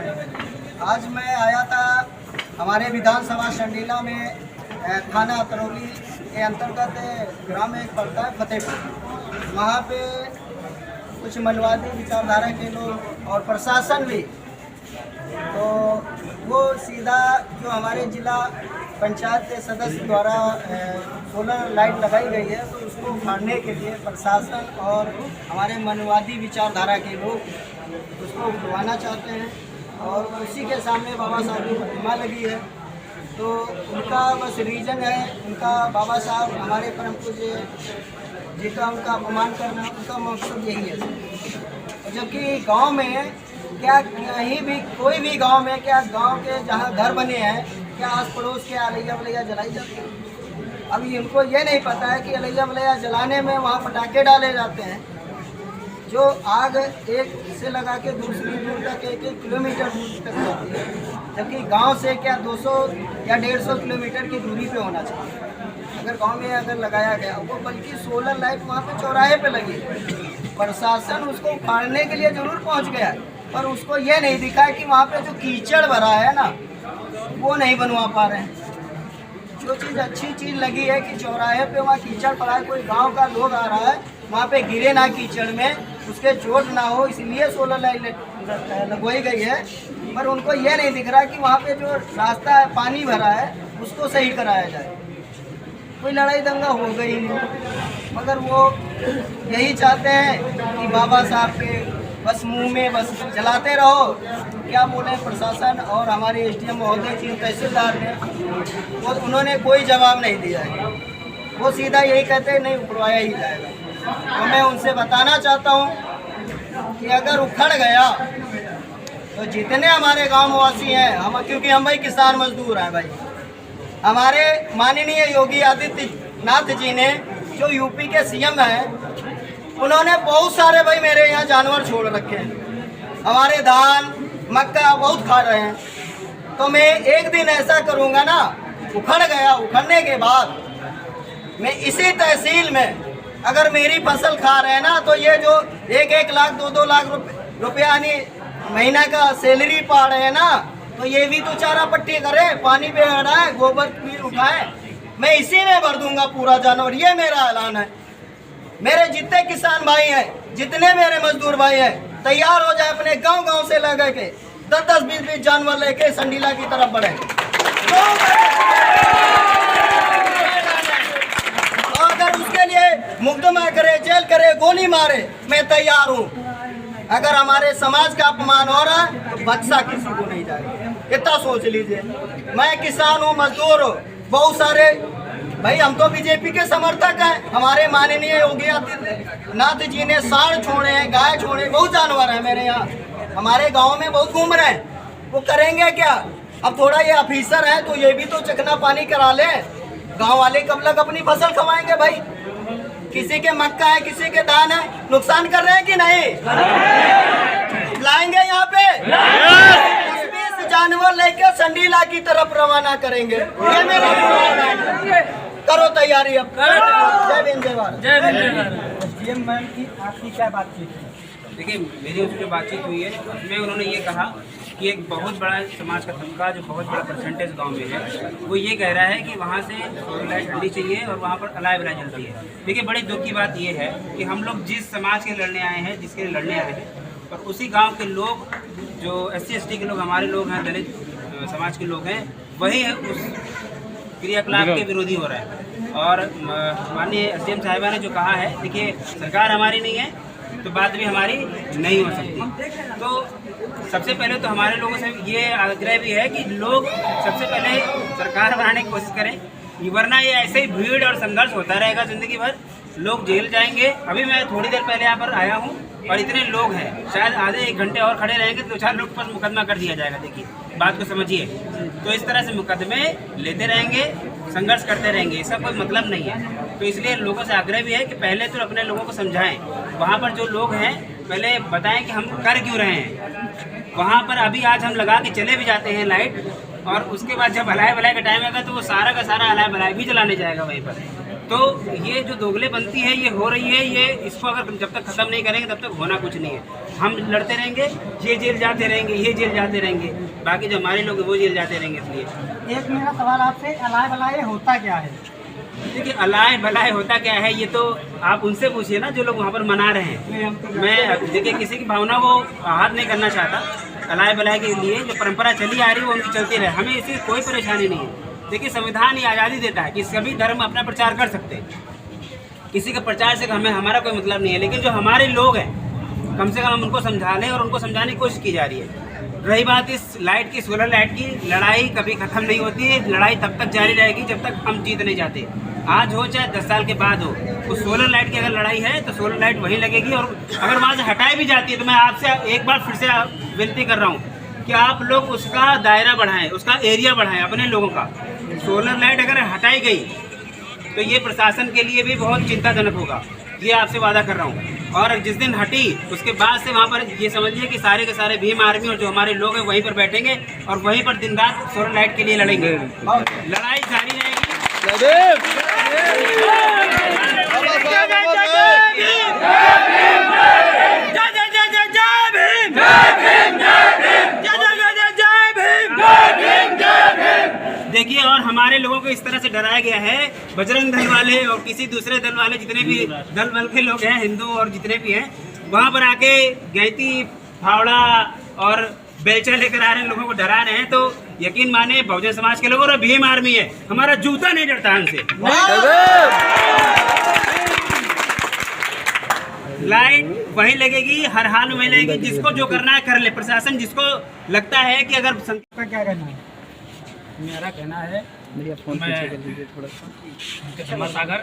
आज मैं आया था हमारे विधानसभा संडीला में थाना अतरौली के अंतर्गत ग्राम एक पड़ता है फतेहपुर। वहाँ पे कुछ मनवादी विचारधारा के लोग और प्रशासन भी, तो वो सीधा जो हमारे जिला पंचायत के सदस्य द्वारा सोलर लाइट लगाई गई है, तो उसको उखाड़ने के लिए प्रशासन और हमारे मनवादी विचारधारा के लोग उसको उखड़वाना चाहते हैं। और उसी के सामने बाबा साहब की प्रतिमा लगी है, तो उनका बस रीज़न है, उनका बाबा साहब हमारे परम पूज्य जी का उनका अपमान करना, उनका मकसद यही है। जबकि गांव में क्या कहीं भी कोई भी गांव में क्या गांव के जहां घर बने हैं क्या आस पड़ोस के अलैया वलैया जलाई जाती है। अभी इनको ये नहीं पता है कि अलैया वलैया जलाने में वहाँ पटाखे डाले जाते हैं जो आग एक से लगा के दूसरी दूर तक 1-1 किलोमीटर दूर तक जाती है, जबकि गांव से क्या 200 या 150 किलोमीटर की दूरी पे होना चाहिए। अगर गांव में अगर लगाया गया वो, बल्कि सोलर लाइट वहाँ पे चौराहे पे लगी, प्रशासन उसको उखाड़ने के लिए जरूर पहुँच गया, पर उसको ये नहीं दिखा कि वहाँ पे जो कीचड़ भरा है ना, वो नहीं बनवा पा रहे हैं। जो चीज़ अच्छी चीज़ लगी है कि चौराहे पे वहाँ कीचड़ पड़ा है, कोई गांव का लोग आ रहा है वहाँ पे गिरे ना कीचड़ में, उसके चोट ना हो, इसलिए सोलर लाइट लगवाई गई है। पर उनको ये नहीं दिख रहा कि वहाँ पे जो रास्ता है पानी भरा है उसको सही कराया जाए। कोई लड़ाई दंगा हो गई नहीं, मगर वो यही चाहते हैं कि बाबा साहब के बस मुंह में बस चलाते रहो। क्या बोले प्रशासन और हमारे एसडीएम महोदय जी, तहसीलदार ने, वो उन्होंने कोई जवाब नहीं दिया है। वो सीधा यही कहते हैं नहीं उखड़वाया ही जाएगा। तो मैं उनसे बताना चाहता हूँ कि अगर उखड़ गया तो जितने हमारे गाँव वासी हैं, हम क्योंकि हम भाई किसान मजदूर हैं भाई, हमारे माननीय योगी आदित्यनाथ जी ने जो यूपी के सीएम हैं, उन्होंने बहुत सारे भाई मेरे यहाँ जानवर छोड़ रखे हैं, हमारे धान मक्का बहुत खा रहे हैं। तो मैं एक दिन ऐसा करूँगा ना, उखड़ गया, उखड़ने के बाद मैं इसी तहसील में अगर मेरी फसल खा रहे हैं ना, तो ये जो 1-1 लाख 2-2 लाख रुपया यानी महीना का सैलरी पा रहे हैं ना, तो ये भी तो चारा पट्टी करे, पानी पे हटाए, गोबर भी उठाए, मैं इसी में भर दूंगा पूरा जानवर। ये मेरा ऐलान है। मेरे जितने किसान भाई हैं, जितने मेरे मजदूर भाई हैं, तैयार हो जाए, अपने गांव-गांव से लगा के 10-10 20-20 जानवर लेके संडीला की तरफ बढ़े। तो अगर उसके लिए मुकदमा करे, जेल करे, गोली मारे, मैं तैयार हूँ। अगर हमारे समाज का अपमान हो रहा है तो बख्शा किसी को नहीं जाएगा, इतना सोच लीजिए। मैं किसान हूँ, मजदूर हूँ, बहुत सारे भाई हम तो बीजेपी के समर्थक हैं। हमारे माननीय योगी आदित्यनाथ जी ने सांड छोड़े हैं, गाय छोड़े, बहुत जानवर हैं मेरे यहाँ, हमारे गांव में बहुत घूम रहे हैं। वो करेंगे क्या? अब थोड़ा ये ऑफिसर है तो ये भी तो चखना पानी करा ले। गांव वाले कब तक अपनी फसल खवाएंगे भाई? किसी के मक्का है, किसी के धान है, नुकसान कर रहे हैं कि नहीं? लाएंगे यहाँ पे 20 जानवर लेके संडीला की तरफ रवाना करेंगे। ये मेरा करो तैयारी अब। जय भीम, जय भारत। एसडीएम मैम की आपकी क्या बातचीत है? देखिए, मेरी उनसे जो बातचीत हुई है उसमें उन्होंने ये कहा कि एक बहुत बड़ा समाज का तबका जो बहुत बड़ा परसेंटेज गांव में है, वो ये कह रहा है कि वहाँ से सोलर लाइट डलनी चाहिए और वहाँ पर अलाय बलाई जलती है। देखिए, बड़ी दुख की बात ये है कि हम लोग जिस समाज के लड़ने आए हैं, जिसके लिए लड़ने आए हैं, और उसी गाँव के लोग जो SC ST के लोग, हमारे लोग हैं, दलित समाज के लोग हैं, वही उस क्रियाकलाप के विरोधी हो रहे हैं। और माननीय SDM साहिबा ने जो कहा है, देखिए सरकार हमारी नहीं है तो बात भी हमारी नहीं हो सकती। तो सबसे पहले तो हमारे लोगों से ये आग्रह भी है कि लोग सबसे पहले सरकार बनाने की कोशिश करें, वरना ये ऐसे ही भीड़ और संघर्ष होता रहेगा ज़िंदगी भर। लोग जेल जाएंगे। अभी मैं थोड़ी देर पहले यहाँ पर आया हूँ और इतने लोग हैं, शायद आधे 1 घंटे और खड़े रहेंगे तो 2-4 लोग पर मुकदमा कर दिया जाएगा। देखिए, बात को समझिए। तो इस तरह से मुकदमे लेते रहेंगे, संघर्ष करते रहेंगे, इसका कोई मतलब नहीं है। तो इसलिए लोगों से आग्रह भी है कि पहले तो अपने लोगों को समझाएं। वहाँ पर जो लोग हैं पहले बताएं कि हम कर क्यों रहे हैं। वहाँ पर अभी आज हम लगा के चले भी जाते हैं लाइट, और उसके बाद जब हलाए बलाए का टाइम आएगा तो वो सारा का सारा हलाए बलाए भी जलाने जाएगा वहीं पर। तो ये जो दोगले बनती है ये हो रही है, ये इसको अगर जब तक ख़त्म नहीं करेंगे तब तक होना कुछ नहीं है। हम लड़ते रहेंगे, ये जेल जाते रहेंगे, ये जेल जाते रहेंगे, बाकी जो हमारे लोग हैं वो जेल जाते रहेंगे। इसलिए एक मेरा सवाल आपसे, अलाय बलाय होता क्या है? देखिए, अलाय भलाय होता क्या है ये तो आप उनसे पूछिए ना, जो लोग वहाँ पर मना रहे हैं। मैं देखिए किसी की भावना को आहत नहीं करना चाहता। अलाय बलाय के लिए जो परंपरा चली आ रही है वो उनकी चलती रहे, हमें इससे कोई परेशानी नहीं है। देखिए, संविधान ये आज़ादी देता है कि सभी धर्म अपना प्रचार कर सकते हैं, किसी के प्रचार से हमें हमारा कोई मतलब नहीं है। लेकिन जो हमारे लोग हैं, कम से कम हम उनको समझा लें, और उनको समझाने की कोशिश की जा रही है। रही बात इस लाइट की, सोलर लाइट की, लड़ाई कभी ख़त्म नहीं होती है। लड़ाई तब तक जारी रहेगी जब तक हम जीत नहीं जाते। आज हो चाहे 10 साल के बाद हो, तो सोलर लाइट की अगर लड़ाई है तो सोलर लाइट वहीं लगेगी। और अगर वहाँ से हटाई भी जाती है तो मैं आपसे एक बार फिर से विनती कर रहा हूँ कि आप लोग उसका दायरा बढ़ाएं, उसका एरिया बढ़ाएं अपने लोगों का। सोलर लाइट अगर हटाई गई तो ये प्रशासन के लिए भी बहुत चिंताजनक होगा, ये आपसे वादा कर रहा हूँ। और जिस दिन हटी उसके बाद से वहाँ पर ये समझिए कि सारे के सारे भीम आर्मी और जो हमारे लोग हैं वहीं पर बैठेंगे और वहीं पर दिन रात सोलर लाइट के लिए लड़ेंगे। लड़ाई जारी रहेगी। देखिए, और हमारे लोगों को इस तरह से डराया गया है, बजरंग दल वाले और किसी दूसरे दल वाले, जितने भी दल बल के लोग हैं, हिंदू और जितने भी हैं, वहाँ पर आके गैती, फावड़ा और बेलचा लेकर आ रहे हैं, लोगों को डरा रहे हैं। तो यकीन माने बहुजन समाज के लोग और भीम आर्मी है, हमारा जूता नहीं डरता हमसे। लाइट वहीं लगेगी, हर हाल में लगेगी, जिसको जो करना है कर ले। प्रशासन जिसको लगता है कि अगर का क्या कहना है? मेरा कहना है, मैं क्षमा सागर,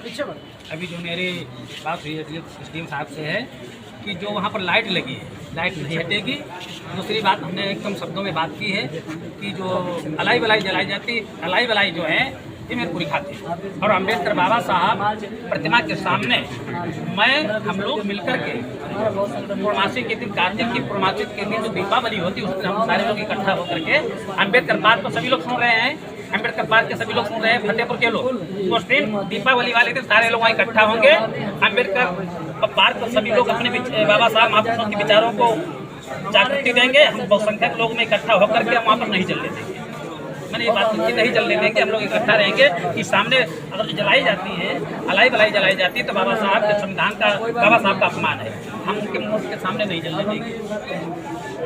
अभी जो मेरी बात हुई एसडीएम साहब से है कि जो वहाँ पर लाइट लगी है, लाइट नहीं हटेगी। दूसरी बात, हमने एकदम शब्दों में बात की है कि जो अलाई बलाई जलाई जाती, अलाई बलाई जो है ये मेरे पूरी खाती है। और अम्बेडकर बाबा साहब प्रतिमा के सामने हम लोग मिलकर के पूर्णमासी के दिन, कार्तिक की पूर्णमासी के दिन जो दीपावली होती है उस दिन हम सारे लोग इकट्ठा होकर के अम्बेडकर पार्क को सभी लोग सुन रहे हैं, अम्बेडकर पार्क के सभी लोग सुन रहे हैं, फतेहपुर के लोग उस दिन दीपावली वाले दिन सारे लोग वहाँ इकट्ठा होंगे। अम्बेडकर पार्क को सभी लोग अपने बाबा साहब महापुरुषों के विचारों को जागृति देंगे। हम बहुसंख्यक लोग में इकट्ठा होकर के वहाँ पर नहीं चलने देंगे। मैंने ये बात की, नहीं चलने देंगे, हम लोग इकट्ठा रहेंगे कि सामने अगर जो जलाई जाती है, अलाई बलाई जलाई जाती है तो बाबा साहब के संविधान का, बाबा साहब का अपमान है, हम उनके मुँह के सामने नहीं चलने देंगे।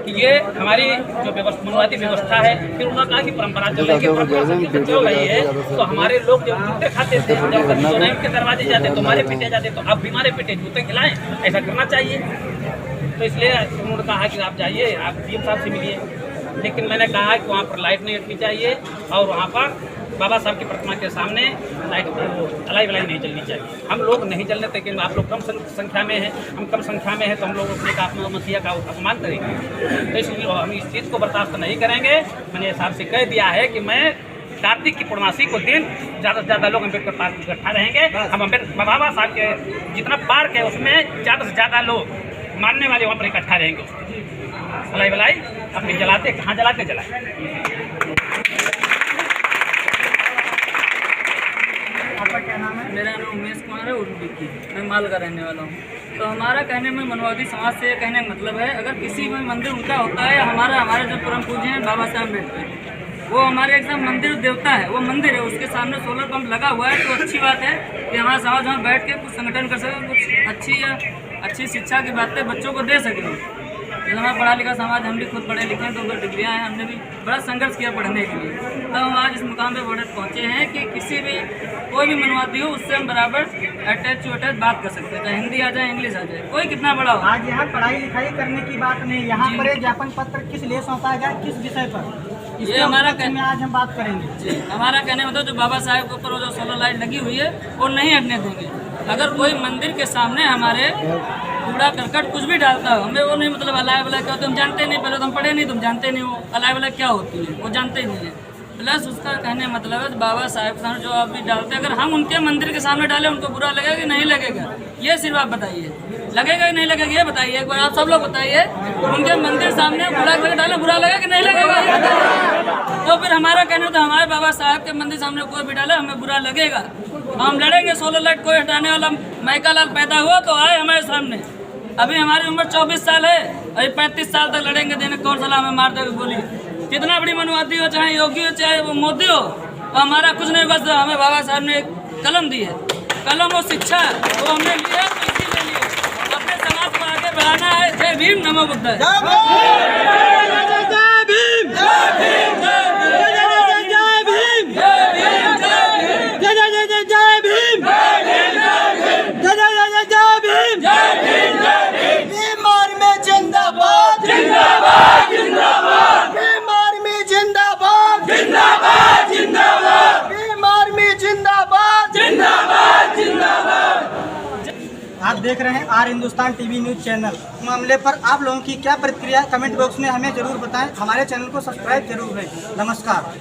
कि ये हमारी जो मनवादी व्यवस्था है। फिर उन्होंने कहा कि परंपरा चल रही है, तो हमारे लोग जब जूते खाते थे, जब कभी नहीं उनके दरवाजे जाते तो हमारे पीटे जाते, तो अब भी हमारे पीटे जूते खिलाएं, ऐसा करना चाहिए। तो इसलिए उन्होंने कहा कि आप जाइए, आप डीएम साहब से मिलिए। लेकिन मैंने कहा कि वहाँ पर लाइट नहीं हटनी चाहिए और वहाँ पर बाबा साहब की प्रतिमा के सामने लाइट अलाई वलाई नहीं चलनी चाहिए। हम लोग नहीं चलने थे, लेकिन आप लोग कम संख्या में हैं, हम कम संख्या में हैं, तो हम लोग अपने का मसीहा का अपमान करेंगे। तो इसलिए हम इस चीज़ को बर्दाश्त नहीं करेंगे। मैंने साहब से कह दिया है कि मैं कार्तिक की पूर्णमासी को दिन ज़्यादा से ज़्यादा लोग अम्बेडकर पार्क में इकट्ठा रहेंगे। हम अम्बेडकर बाबा साहब के जितना पार्क है उसमें ज़्यादा से ज़्यादा लोग मानने वाले वहाँ पर इकट्ठा रहेंगे। अलाई वलाई अपने जलाते, कहाँ जलाते जलाए। आपका क्या नाम है? मेरा नाम उमेश कुमार है, उर्दू की, मैं माल का रहने वाला हूँ। तो हमारा कहने में मनवादी समाज से कहने का मतलब है, अगर किसी में मंदिर उनका होता है, हमारे जो परम पूज्य हैं बाबा साहब अम्बेडकर, वो हमारे एकदम मंदिर देवता है, वो मंदिर है, उसके सामने सोलर पंप लगा हुआ है। तो अच्छी बात है कि हमारा समाज वहाँ बैठ के कुछ संगठन कर सके, कुछ अच्छी शिक्षा की बातें बच्चों को दे सके। जैसे हमारा पढ़ा लिखा समाज, हम भी खुद पढ़े लिखे हैं, 2 डिग्रियाँ हैं, हमने भी बड़ा संघर्ष किया पढ़ने के लिए, तब हम आज इस मुकाम पे पहुँचे हैं कि किसी भी कोई भी मनवादी हो उससे हम बराबर अटैच टू अटैच बात कर सकते हैं, चाहे हिंदी आ जाए, इंग्लिश आ जाए, कोई कितना बड़ा हो। आज यहाँ पढ़ाई लिखाई करने की बात नहीं, यहाँ पर एक ज्ञापन पत्र किस लिए सौंपा गया, किस विषय पर, ये हमारा कहने आज हम बात करेंगे। हमारा कहने मतलब जो बाबा साहब के ऊपर जो सोलर लाइट लगी हुई है वो नहीं हटने देंगे। अगर कोई मंदिर के सामने हमारे कूड़ा करकट कुछ भी डालता हो, हमें वो नहीं मतलब अलाय वलाय क्या होता है हम जानते नहीं, पहले तो हम पढ़े नहीं, तुम जानते नहीं हो अलाय वलाय क्या होती है, वो जानते ही नहीं है। प्लस उसका कहने मतलब है बाबा साहब के सामने जो आप भी डालते हैं, अगर हम उनके मंदिर के सामने डालें उनको बुरा लगेगा कि नहीं लगेगा, ये सिर्फ आप बताइए, लगेगा कि नहीं लगेगा ये बताइए, एक बार आप सब लोग बताइए। उनके मंदिर सामने कूड़ा करके डालें, बुरा लगेगा कि नहीं लगेगा? तो फिर हमारा कहना तो हमारे बाबा साहब के मंदिर सामने कोई भी डाले हमें बुरा लगेगा, हम लड़ेंगे। सोलर लाइट कोई हटाने वाला मैका लाल पैदा हुआ तो आए हमारे सामने, अभी हमारी उम्र 24 साल है, अभी 35 साल तक लड़ेंगे, देने कौन साला हमें मार देगा गोली। कितना बड़ी मनवादी हो, चाहे योगी हो चाहे वो मोदी हो, हमारा कुछ नहीं, बस हमें बाबा साहब ने एक कलम दी है, कलम और शिक्षा वो हमने लिया, तो इसी लिए अपने समाज को आगे बढ़ाना है। जय भीम, नमो बुद्धाय। आप देख रहे हैं R Hindustan TV news channel. मामले पर आप लोगों की क्या प्रतिक्रिया, कमेंट बॉक्स में हमें जरूर बताएं। हमारे चैनल को सब्सक्राइब जरूर करें। नमस्कार।